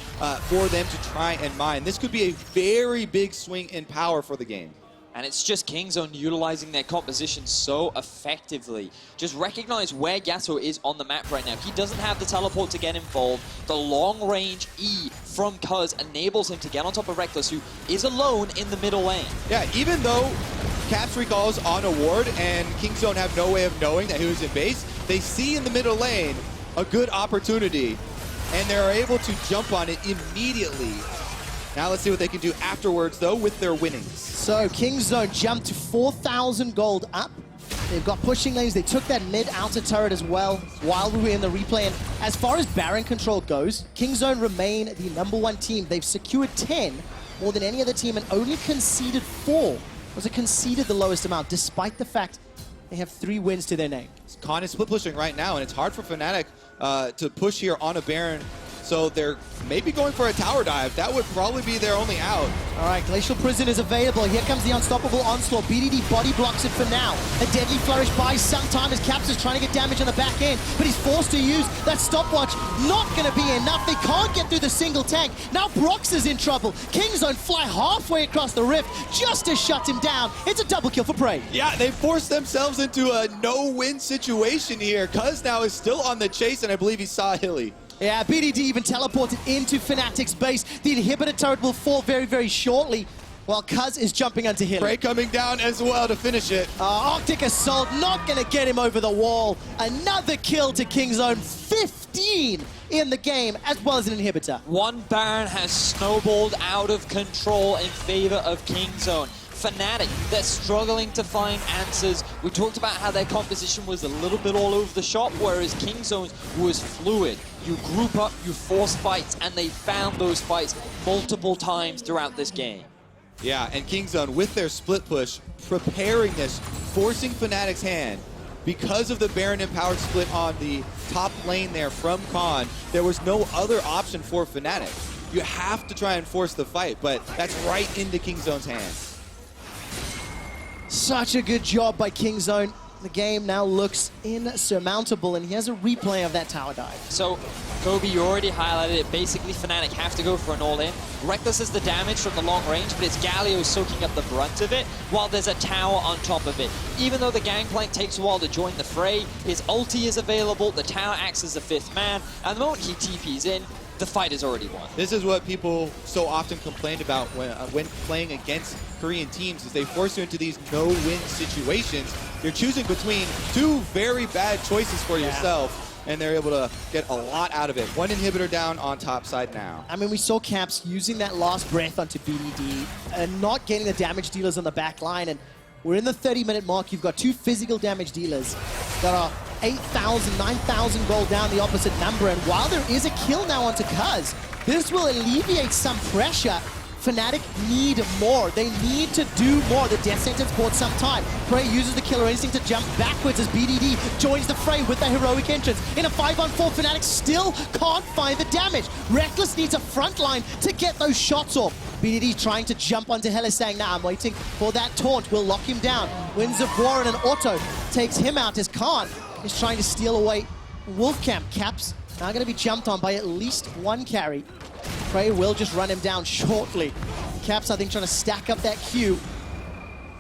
for them to try and mine. This could be a very big swing in power for the game. And it's just Kingzone utilizing their composition so effectively. Just recognize where Yasuo is on the map right now. He doesn't have the teleport to get involved. The long-range E from Cuzz enables him to get on top of Rekkles, who is alone in the middle lane. Yeah, even though Caps recalls on a ward and Kingzone have no way of knowing that he was in base, they see in the middle lane a good opportunity, and they're able to jump on it immediately. Now let's see what they can do afterwards, though, with their winnings. So Kingzone jumped to 4,000 gold up. They've got pushing lanes. They took that mid-outer turret as well while we were in the replay. And as far as Baron control goes, Kingzone remain the #1 team. They've secured 10, more than any other team, and only conceded 4. Was it conceded the lowest amount, despite the fact they have 3 wins to their name. Khan is split pushing right now, and it's hard for Fnatic to push here on a Baron. So they're maybe going for a tower dive. That would probably be their only out. All right, Glacial Prison is available. Here comes the unstoppable onslaught. BDD body blocks it for now. A deadly flourish buys some time as Caps is trying to get damage on the back end, but he's forced to use that stopwatch. Not going to be enough. They can't get through the single tank. Now Broxah's in trouble. Kingzone fly halfway across the rift just to shut him down. It's a double kill for Prey. Yeah, they forced themselves into a no-win situation here. Cuzz now is still on the chase, and I believe he saw Hilly. Yeah, BDD even teleported into Fnatic's base. The inhibitor turret will fall very, very shortly, while Cuzz is jumping onto Hilly. Prey coming down as well to finish it. Arctic Assault not going to get him over the wall. Another kill to Kingzone. 15 in the game, as well as an inhibitor. One Baron has snowballed out of control in favor of Kingzone. Fnatic, they're struggling to find answers. We talked about how their composition was a little bit all over the shop, whereas Kingzone's was fluid. You group up, you force fights, and they found those fights multiple times throughout this game. Yeah, and Kingzone, with their split push, preparing this, forcing Fnatic's hand. Because of the Baron empowered split on the top lane there from Khan, there was no other option for Fnatic. You have to try and force the fight, but that's right into Kingzone's hands. Such a good job by Kingzone. The game now looks insurmountable, and he has a replay of that tower dive. So, Kobe, you already highlighted it. Basically, Fnatic have to go for an all-in. Rekkles is the damage from the long range, but it's Galio soaking up the brunt of it, while there's a tower on top of it. Even though the Gangplank takes a while to join the fray, his ulti is available, the tower acts as the 5th man, and the moment he TPs in, the fight is already won. This is what people so often complained about when playing against Korean teams, is they force you into these no-win situations. You're choosing between 2 very bad choices for yourself. and they're able to get a lot out of it. One inhibitor down on top side now. I mean, we saw Caps using that last breath onto BDD and not getting the damage dealers on the back line. And we're in the 30-minute mark. You've got 2 physical damage dealers that are 8,000, 9,000 gold down the opposite number. And while there is a kill now onto Cuzz, this will alleviate some pressure. Fnatic need more. They need to do more. The death sentence bought some time. Prey uses the killer instinct to jump backwards as BDD joins the fray with the heroic entrance. In a 5-on-4, Fnatic still can't find the damage. Rekkles needs a front line to get those shots off. BDD trying to jump onto Hylissang now. I'm waiting for that taunt. Will lock him down. Winds of War and an auto takes him out as Khan is trying to steal away Wolfcamp. Caps now going to be jumped on by at least one carry. Prey will just run him down shortly. Caps, I think, trying to stack up that Q.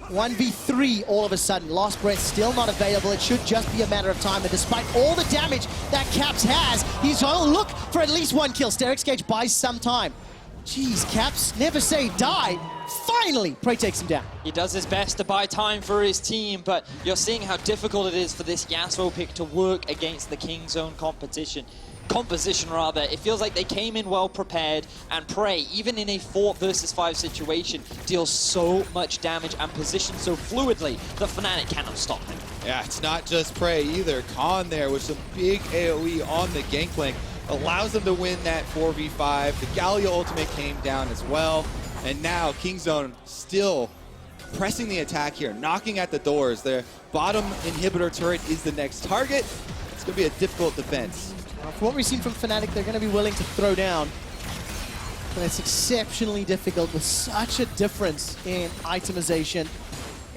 1v3 all of a sudden. Last breath still not available. It should just be a matter of time. And despite all the damage that Caps has, he's going to look for at least one kill. Sterix Gage buys some time. Jeez, Caps, never say die. Finally, Prey takes him down. He does his best to buy time for his team, but you're seeing how difficult it is for this Yasuo pick to work against the Kingzone composition. It feels like they came in well prepared, and Prey, even in a 4 versus 5 situation, deals so much damage and positions so fluidly that Fnatic cannot stop him. Yeah, it's not just Prey either. Khan there with some big AoE on the Gangplank allows them to win that 4v5. The Galio ultimate came down as well, and now Kingzone still pressing the attack here, knocking at the doors. Their bottom inhibitor turret is the next target. It's going to be a difficult defense. From what we've seen from Fnatic, they're going to be willing to throw down. But it's exceptionally difficult with such a difference in itemization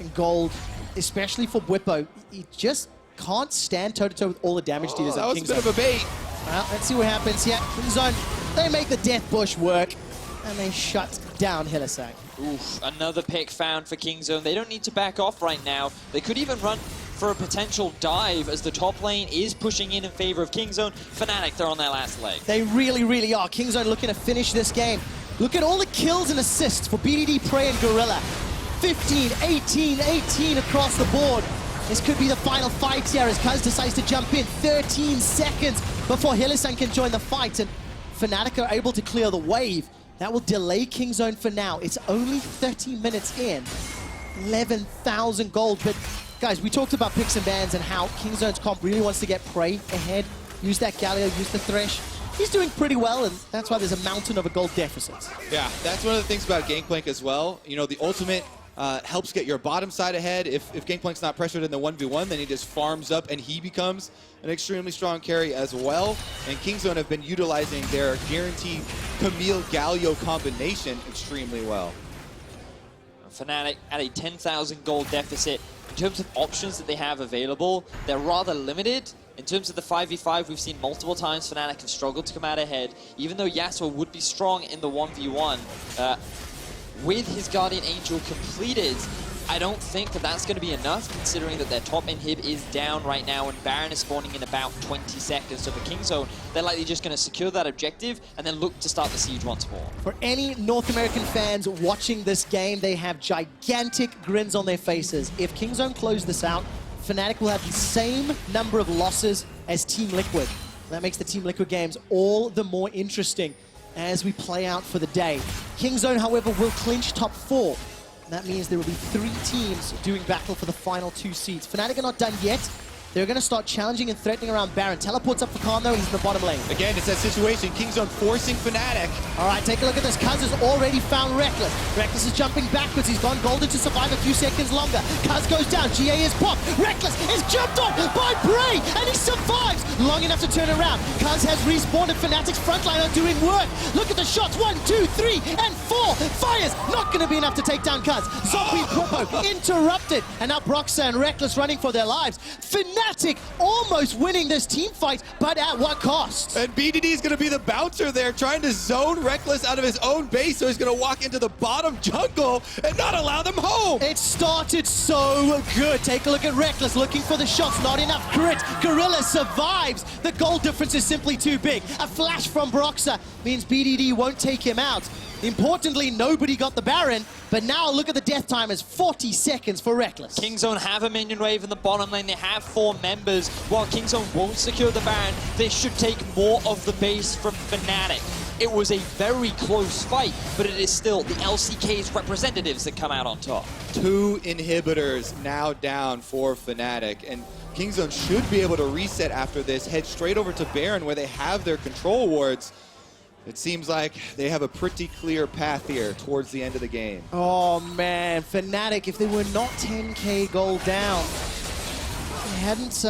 and gold, especially for Bwipo. He just can't stand toe-to-toe with all the damage dealers. That was a bit of a bait. Well, let's see what happens here. Kingzone, they make the Death Bush work, and they shut down Hylissang. Oof, another pick found for Kingzone. They don't need to back off right now. They could even run for a potential dive as the top lane is pushing in favor of Kingzone. Fnatic, they're on their last leg. They really, really are. Kingzone looking to finish this game. Look at all the kills and assists for BDD, Prey, and Gorilla. 15, 18, 18 across the board. This could be the final fight here as Cuzz decides to jump in. 13 seconds before Hylissang can join the fight, and Fnatic are able to clear the wave. That will delay Kingzone for now. It's only 30 minutes in. 11,000 gold, but guys, we talked about picks and bans and how Kingzone's comp really wants to get Prey ahead. Use that Galio, use the Thresh. He's doing pretty well, and that's why there's a mountain of a gold deficit. Yeah, that's one of the things about Gangplank as well. You know, the ultimate helps get your bottom side ahead. If Gangplank's not pressured in the 1v1, then he just farms up and he becomes an extremely strong carry as well. And Kingzone have been utilizing their guaranteed Camille Galio combination extremely well. Fnatic at a 10,000 gold deficit. In terms of options that they have available, they're rather limited. In terms of the 5v5, we've seen multiple times Fnatic have struggled to come out ahead. Even though Yasuo would be strong in the 1v1, with his Guardian Angel completed, I don't think that that's going to be enough, considering that their top inhib is down right now and Baron is spawning in about 20 seconds. So for Kingzone, they're likely just going to secure that objective and then look to start the siege once more. For any North American fans watching this game, they have gigantic grins on their faces. If Kingzone close this out, Fnatic will have the same number of losses as Team Liquid. That makes the Team Liquid games all the more interesting as we play out for the day. Kingzone, however, will clinch top 4. That means there will be 3 teams doing battle for the final 2 seeds. Fnatic are not done yet. They're going to start challenging and threatening around Baron. Teleports up for Khan, though. He's in the bottom lane. Again, it's that situation. Kingzone forcing Fnatic. All right, take a look at this. Cuzz has already found Rekkles. Rekkles is jumping backwards. He's gone golden to survive a few seconds longer. Cuzz goes down. GA is popped. Rekkles is jumped on by Prey, and he survives long enough to turn around. Cuzz has respawned, and Fnatic's frontline are doing work. Look at the shots. 1, 2, 3, and 4. Fires. Not going to be enough to take down Cuzz. Zombie Bwipo interrupted. And now Broxah and Rekkles running for their lives. Fnatic almost winning this team fight, but at what cost? And BDD is going to be the bouncer there, trying to zone Rekkles out of his own base, so he's going to walk into the bottom jungle and not allow them home. It started so good. Take a look at Rekkles looking for the shots. Not enough crit. Gorilla survives. The goal difference is simply too big. A flash from Broxah means BDD won't take him out. Importantly, nobody got the Baron, but now look at the death time as 40 seconds for Rekkles. Kingzone have a minion wave in the bottom lane. They have 4 members. While Kingzone won't secure the Baron, they should take more of the base from Fnatic. It was a very close fight, but it is still the LCK's representatives that come out on top. 2 inhibitors now down for Fnatic, and Kingzone should be able to reset after this, head straight over to Baron where they have their control wards. It seems like they have a pretty clear path here towards the end of the game. Oh man, Fnatic, if they were not 10k gold down, they hadn't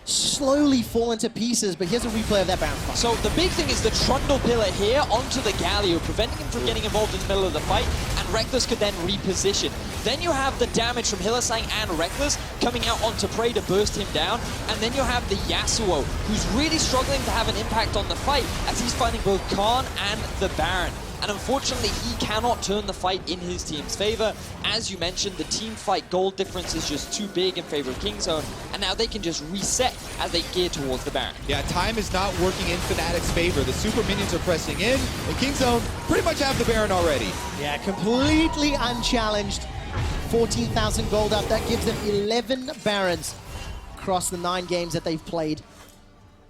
slowly fallen to pieces, but here's a replay of that Baron fight. So the big thing is the Trundle pillar here onto the Galio, preventing him from getting involved in the middle of the fight, and Rekkles could then reposition. Then you have the damage from Hylissang and Rekkles coming out onto Prey to burst him down, and then you have the Yasuo, who's really struggling to have an impact on the fight as he's fighting both Khan and the Baron. And unfortunately, he cannot turn the fight in his team's favor. As you mentioned, the team fight goal difference is just too big in favor of Kingzone, and now they can just reset as they gear towards the Baron. Yeah, time is not working in Fnatic's favor. The super minions are pressing in, and Kingzone pretty much have the Baron already. Yeah, completely unchallenged. 14,000 gold up. That gives them 11 Barons across the 9 games that they've played.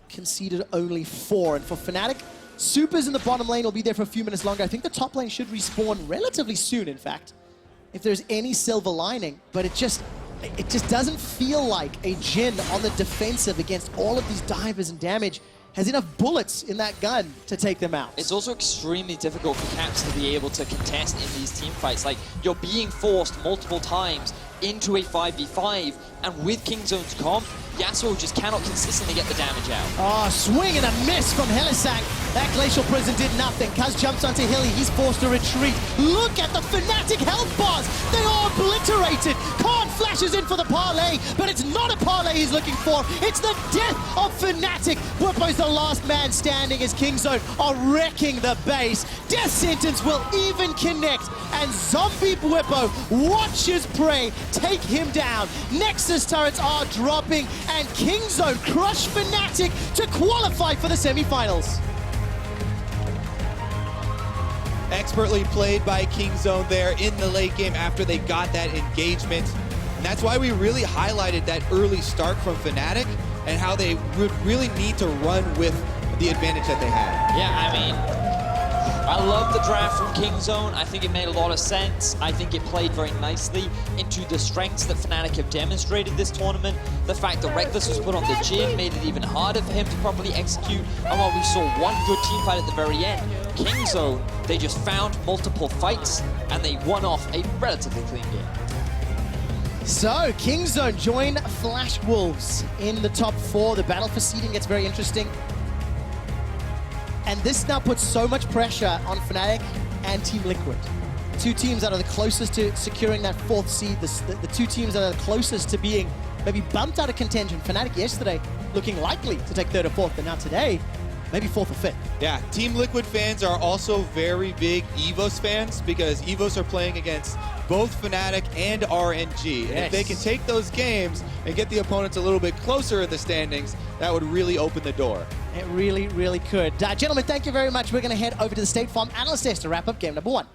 Conceded only 4. And for Fnatic, Supers in the bottom lane will be there for a few minutes longer. I think the top lane should respawn relatively soon, in fact, if there's any silver lining. But it just doesn't feel like a Jhin on the defensive against all of these divers and damage has enough bullets in that gun to take them out. It's also extremely difficult for Caps to be able to contest in these team fights. Like, you're being forced multiple times into a 5v5, and with Kingzone's comp, Yasuo just cannot consistently get the damage out. Oh, swing and a miss from Hylissang. That Glacial Prison did nothing. Cuzz jumps onto Hilly. He's forced to retreat. Look at the Fnatic health bars. They are obliterated. Khan flashes in for the parlay, but it's not a parlay he's looking for. It's the death of Fnatic. Bwipo's the last man standing as Kingzone are wrecking the base. Death Sentence will even connect, and Zombie Bwipo watches Prey take him down. Nexus turrets are dropping, and Kingzone crush Fnatic to qualify for the semifinals. Expertly played by Kingzone there in the late game after they got that engagement. And that's why we really highlighted that early start from Fnatic and how they would really need to run with the advantage that they had. Yeah, I mean, I love the draft from Kingzone. I think it made a lot of sense. I think it played very nicely into the strengths that Fnatic have demonstrated this tournament. The fact that Rekkles was put on the Jhin made it even harder for him to properly execute. And while we saw one good team fight at the very end, Kingzone, they just found multiple fights and they won off a relatively clean game. So, Kingzone join Flash Wolves in the top 4. The battle for seeding gets very interesting. And this now puts so much pressure on Fnatic and Team Liquid. 2 teams that are the closest to securing that 4th seed, the 2 teams that are the closest to being maybe bumped out of contention. Fnatic yesterday looking likely to take 3rd or 4th, but now today, maybe 4th or 5th. Yeah, Team Liquid fans are also very big EVOS fans because EVOS are playing against both Fnatic and RNG. And if they can take those games and get the opponents a little bit closer in the standings, that would really open the door. It really, really could. Gentlemen, thank you very much. We're going to head over to the State Farm Analyst Desk to wrap up game number 1.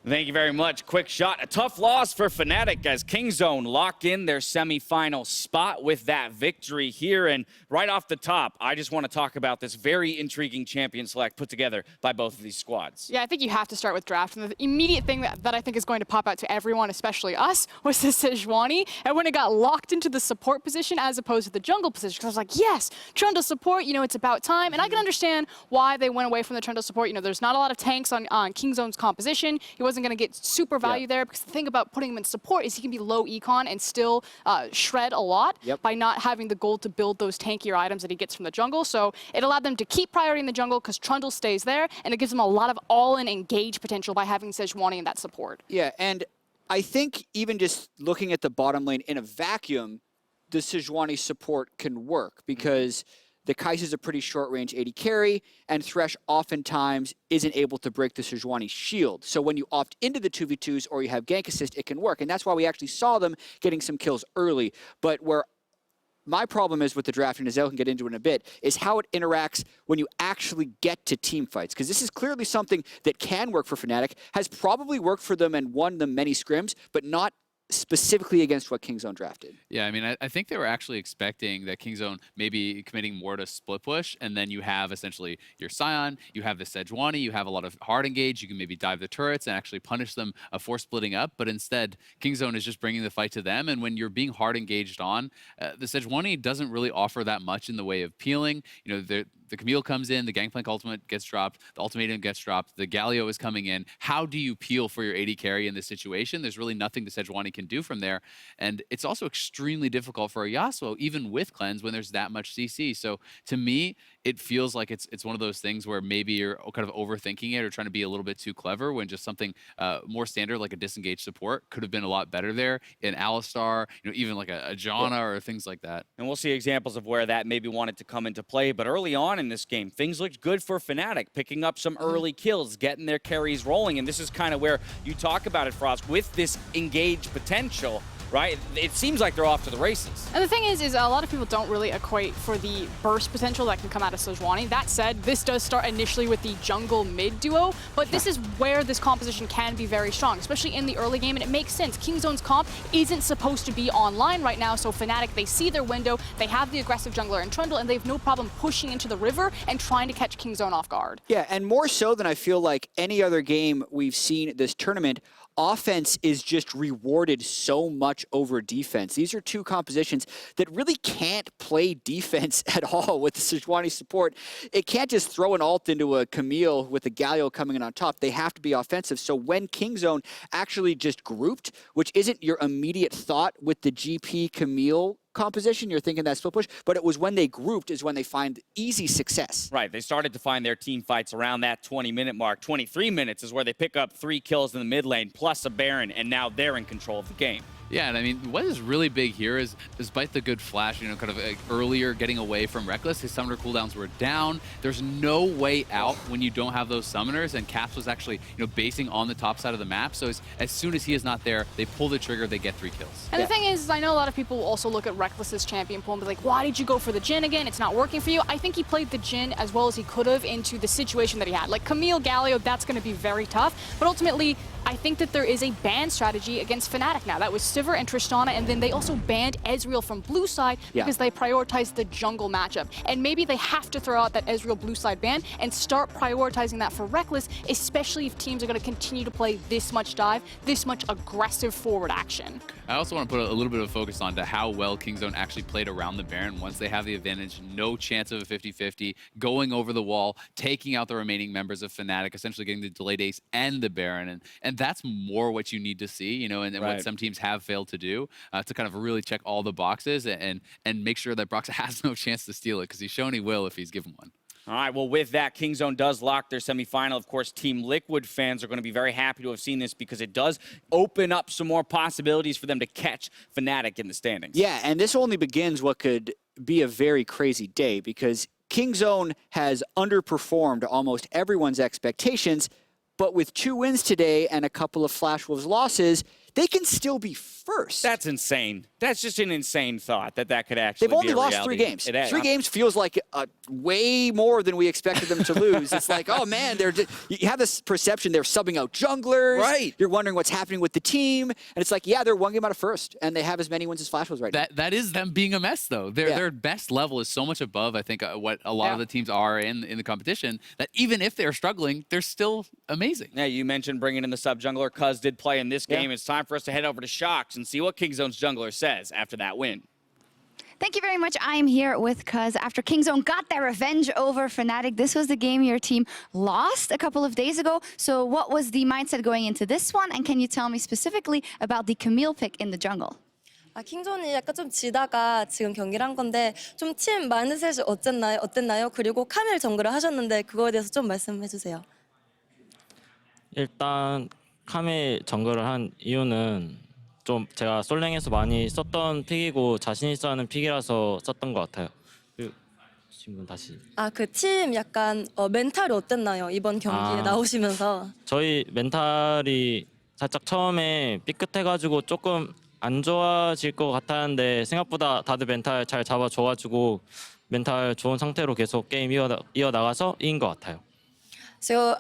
Thank you very much. QuickShot. A tough loss for Fnatic as Kingzone lock in their semifinal spot with that victory here. And right off the top, I just want to talk about this very intriguing champion select put together by both of these squads. Yeah, I think you have to start with draft. And the immediate thing that I think is going to pop out to everyone, especially us, was the Sejuani. And when it got locked into the support position as opposed to the jungle position, because I was like, yes, Trundle support, you know, it's about time. And I can understand why they went away from the Trundle support. You know, there's not a lot of tanks on Kingzone's composition. He wasn't going to get super value there, because the thing about putting him in support is he can be low econ and still shred a lot by not having the gold to build those tankier items that he gets from the jungle. So it allowed them to keep priority in the jungle because Trundle stays there, and it gives them a lot of all-in engage potential by having Sejuani in that support. Yeah, and I think even just looking at the bottom lane in a vacuum, the Sejuani support can work because the Kai'Sa is a pretty short-range AD carry, and Thresh oftentimes isn't able to break the Sejuani shield. So when you opt into the 2v2s or you have gank assist, it can work. And that's why we actually saw them getting some kills early. But where My problem is with the draft, and Azelle can get into it in a bit, is how it interacts when you actually get to team fights. Because this is clearly something that can work for Fnatic, has probably worked for them and won them many scrims, but not specifically against what Kingzone drafted. Yeah, I mean, I think they were actually expecting that Kingzone maybe committing more to split push, and then you have essentially your Sion, you have the Sejuani, you have a lot of hard engage, you can maybe dive the turrets and actually punish them for splitting up, but instead, Kingzone is just bringing the fight to them, and when you're being hard engaged on, the Sejuani doesn't really offer that much in the way of peeling. You know, the Camille comes in, the Gangplank ultimate gets dropped, the ultimatum gets dropped, the Galio is coming in. How do you peel for your AD carry in this situation? There's really nothing the Sejuani can do from there. And it's also extremely difficult for a Yasuo, even with cleanse, when there's that much CC. So to me, it feels like it's one of those things where maybe you're kind of overthinking it or trying to be a little bit too clever when just something more standard like a disengaged support could have been a lot better there. In Alistar, you know, even like a Janna or things like that. And we'll see examples of where that maybe wanted to come into play. But early on in this game, things looked good for Fnatic, picking up some early kills, getting their carries rolling. And this is kind of where you talk about it, Frost, with this engaged potential. Right? It seems like they're off to the races. And the thing is a lot of people don't really equate for the burst potential that can come out of Sejuani. That said, this does start initially with the jungle mid duo, but this is where this composition can be very strong, especially in the early game, and it makes sense. Kingzone's comp isn't supposed to be online right now, so Fnatic, they see their window, they have the aggressive jungler in Trundle, and they have no problem pushing into the river and trying to catch Kingzone off guard. Yeah, and more so than I feel like any other game we've seen this tournament, offense is just rewarded so much over defense. These are two compositions that really can't play defense at all with the Sejuani support. It can't just throw an ult into a Camille with a Galio coming in on top. They have to be offensive. So when Kingzone actually just grouped, which isn't your immediate thought with the GP Camille composition, you're thinking that split push, but it was when they grouped is when they find easy success. Right, they started to find their team fights around that 20-minute mark. 23 minutes is where they pick up 3 kills in the mid lane, plus a Baron, and now they're in control of the game. Yeah, and I mean, what is really big here is, despite the good flash, you know, kind of earlier getting away from Rekkles, his summoner cooldowns were down. There's no way out when you don't have those summoners, and Caps was actually, you know, basing on the top side of the map. So as soon as he is not there, they pull the trigger, they get 3 kills. And the thing is, I know a lot of people also look at Rekkles' champion pool and be like, why did you go for the Jhin again? It's not working for you. I think he played the Jhin as well as he could have into the situation that he had. Like Camille, Galio, that's going to be very tough. But ultimately, I think that there is a ban strategy against Fnatic now. That was Sivir and Tristana, and then they also banned Ezreal from blue side because they prioritized the jungle matchup. And maybe they have to throw out that Ezreal blue side ban and start prioritizing that for Rekkles, especially if teams are going to continue to play this much dive, this much aggressive forward action. I also want to put a little bit of focus on to how well Kingzone actually played around the Baron. Once they have the advantage, no chance of a 50-50, going over the wall, taking out the remaining members of Fnatic, essentially getting the delayed ace and the Baron. And that's more what you need to see, you know, and what some teams have failed to do, to kind of really check all the boxes and make sure that Broxah has no chance to steal it, because he's shown he will if he's given one. All right, well, with that, Kingzone does lock their semifinal. Of course, Team Liquid fans are going to be very happy to have seen this because it does open up some more possibilities for them to catch Fnatic in the standings. Yeah, and this only begins what could be a very crazy day, because Kingzone has underperformed almost everyone's expectations, but with 2 wins today and a couple of Flash Wolves losses, they can still be first. That's insane. That's just an insane thought that could actually They've only be a lost reality. 3 games. It is. 3 games feels like way more than we expected them to lose. It's like, oh man, you have this perception they're subbing out junglers. Right. You're wondering what's happening with the team. And it's like, yeah, they're 1 game out of first, and they have as many wins as Flash Wolves right now. That is them being a mess, though. Their best level is so much above, I think, what a lot of the teams are in the competition, that even if they're struggling, they're still amazing. Yeah, you mentioned bringing in the sub-jungler. Cuzz did play in this game. It's time for us to head over to Shocks and see what Kingzone's jungler says after that win. Thank you very much. I'm here with Cuzz. After Kingzone got their revenge over Fnatic, this was the game your team lost a couple of days ago. So what was the mindset going into this one? And can you tell me specifically about the Camille pick in the jungle? 킹존이 약간 좀 지다가 지금 경기를 한 건데 좀 팀 마인드셋이 어땠나요? 그리고 카밀 정글을 하셨는데 그거에 대해서 좀 말씀해 주세요. 일단 카밀 정글을 한 이유는 좀 제가 솔랭에서 많이 썼던 픽이고 자신 있어 하는 픽이라서 썼던 것 같아요. 그 질문 다시. 그 팀 약간 멘탈이 어땠나요? 이번 경기에 나오시면서. 저희 멘탈이 살짝 처음에 삐끗해가지고 조금 안 좋아질 것 같았는데 생각보다 다들 멘탈 잘 잡아줘가지고 멘탈 좋은 상태로 계속 게임 이어나가서 이긴 것 같아요. So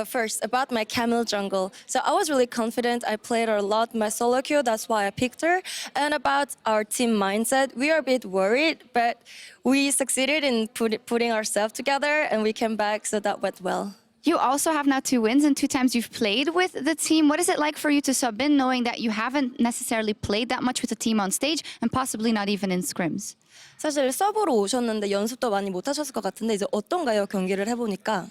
first, about my Camille jungle. So I was really confident. I played her a lot my solo queue. That's why I picked her. And about our team mindset, we are a bit worried, but we succeeded in putting ourselves together and we came back, so that went well. You also have now 2 wins and 2 times you've played with the team. What is it like for you to sub in knowing that you haven't necessarily played that much with the team on stage and possibly not even in scrims? 사실 서브로 오셨는데 연습도 많이 못 하셨을 것 같은데 이제 어떤가요? 경기를 해보니까.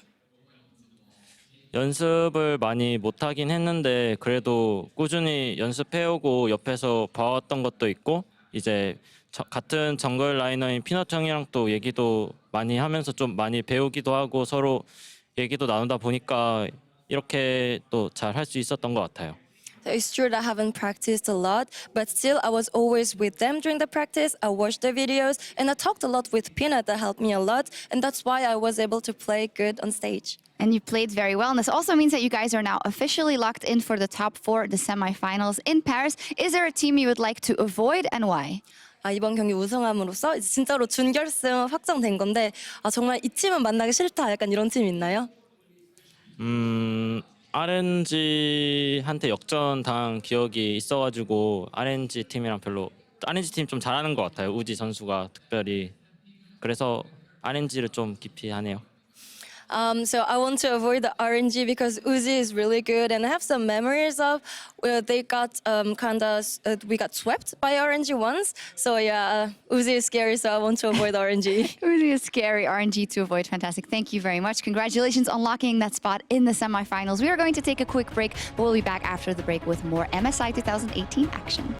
연습을 많이 못하긴 했는데 그래도 꾸준히 연습해오고 옆에서 봐왔던 것도 있고 이제 같은 정글 라이너인 피넛 형이랑 또 얘기도 많이 하면서 좀 많이 배우기도 하고 서로 얘기도 나누다 보니까 이렇게 또 잘 할 수 있었던 것 같아요. So it's true that I haven't practiced a lot, but still I was always with them during the practice. I watched the videos and I talked a lot with Peanut that helped me a lot, and that's why I was able to play good on stage. And you played very well. And this also means that you guys are now officially locked in for the top 4, the semifinals in Paris. Is there a team you would like to avoid and why? 이번 경기 우승함으로써 이제 진짜로 준결승 확정된 건데 정말 이 팀은 만나기 싫다 약간 이런 팀 있나요? RNG한테 역전 당한 기억이 있어가지고 RNG 팀이랑 별로 RNG 팀 좀 잘하는 것 같아요. 우지 선수가 특별히 그래서 RNG를 좀 기피하네요. So I want to avoid the RNG because Uzi is really good, and I have some memories of where they got we got swept by RNG once. So yeah, Uzi is scary, so I want to avoid RNG. Really a scary RNG to avoid. Fantastic. Thank you very much. Congratulations on locking that spot in the semifinals. We are going to take a quick break, but we'll be back after the break with more MSI 2018 action.